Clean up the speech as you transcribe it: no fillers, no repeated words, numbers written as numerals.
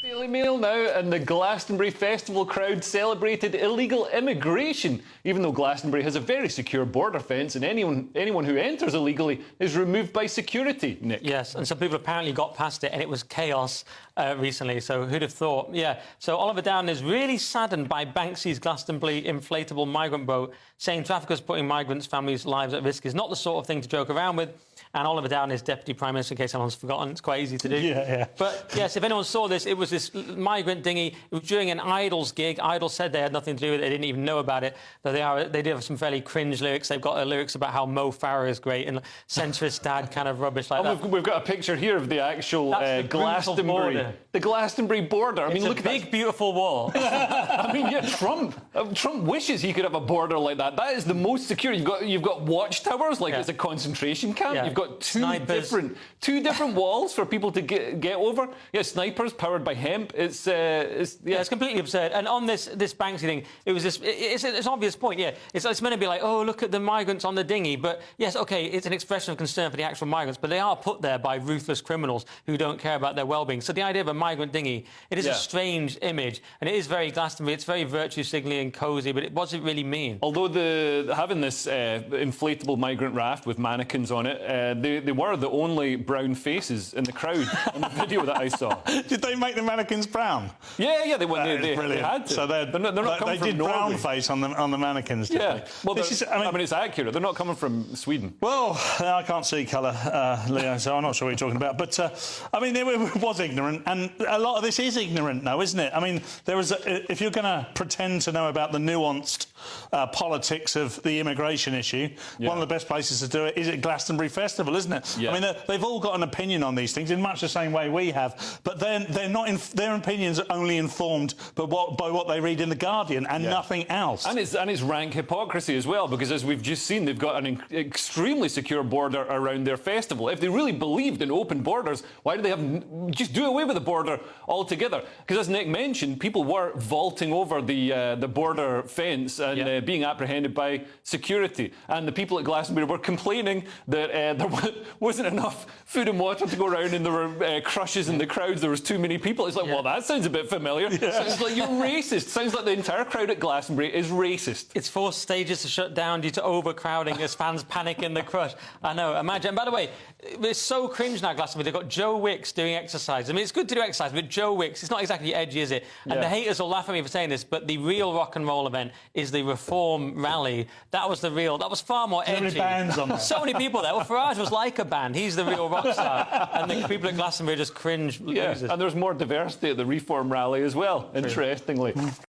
Daily Mail now, and the Glastonbury Festival crowd celebrated illegal immigration, even though Glastonbury has a very secure border fence and anyone who enters illegally is removed by security, Nick. Yes, and some people apparently got past it and it was chaos recently, so who'd have thought? Yeah, so Oliver Dowden is really saddened by Banksy's Glastonbury inflatable migrant boat, saying traffickers putting migrants' families' lives at risk is not the sort of thing to joke around with. And Oliver Dowden is Deputy Prime Minister, in case anyone's forgotten. It's quite easy to do. Yeah. But, yes, if anyone saw this, it was this migrant dinghy. It was during an Idols gig. Idols said they had nothing to do with it. They didn't even know about it. Though they do have some fairly cringe lyrics. They've got lyrics about how Mo Farah is great and centrist dad kind of rubbish like that. We've got a picture here of the actual Glastonbury. The Glastonbury border. I mean, look at that big, beautiful wall. I mean, yeah, Trump wishes he could have a border like that. That is the most secure. You've got watchtowers like it's a concentration camp. Yeah. You've got two different walls for people to get over. Yeah, snipers powered by hemp. It's completely absurd. And on this Banksy thing, it was this. It's an obvious point. Yeah, it's meant to be like, oh, look at the migrants on the dinghy. But yes, okay, it's an expression of concern for the actual migrants, but they are put there by ruthless criminals who don't care about their well-being. So the idea of a migrant dinghy, it is a strange image, and it is very Glastonbury. It's very virtue signalling and cosy, but what does it really mean? Although having this inflatable migrant raft with mannequins on it, they were the only brown faces in the crowd in the video that I saw. Did they make the mannequins brown? Yeah, they had to. So they're not coming from Norway. Brown face on the mannequins. Yeah, well, I mean, it's accurate. They're not coming from Sweden. Well, I can't see colour, Leo, so I'm not sure what you're talking about. But I mean, it was ignorant, and a lot of this is ignorant now, isn't it? I mean, if you're going to pretend to know about the nuanced politics of the immigration issue, one of the best places to do it is at Glastonbury Festival, isn't it? Yeah. I mean, they've all got an opinion on these things in much the same way we have, but they're not. Their opinions are only informed by what they read in the Guardian and nothing else. And it's rank hypocrisy as well, because as we've just seen, they've got an extremely secure border around their festival. If they really believed in open borders, why do they just do away with the border altogether? Because as Nick mentioned, people were vaulting over the border fence and being apprehended by security. And the people at Glastonbury were complaining that there wasn't enough food and water to go around, and there were crushes in the crowds. There was too many people. It's like, well, that sounds a bit familiar. Sounds like you're racist. Sounds like the entire crowd at Glastonbury is racist. It's forced stages to shut down due to overcrowding as fans panic in the crush. I know, imagine. And by the way, it's so cringe now, Glastonbury. They've got Joe Wicks doing exercise. I mean, it's good to do exercise, but Joe Wicks, it's not exactly edgy, is it? And the haters will laugh at me for saying this, but the real rock and roll event is the Reform rally. That was far more edgy. So many bands on there. So many people there. Well, Farage was like a band. He's the real rock star. And the people at Glastonbury just cringe losers. And there's more diversity at the Reform rally as well, interestingly.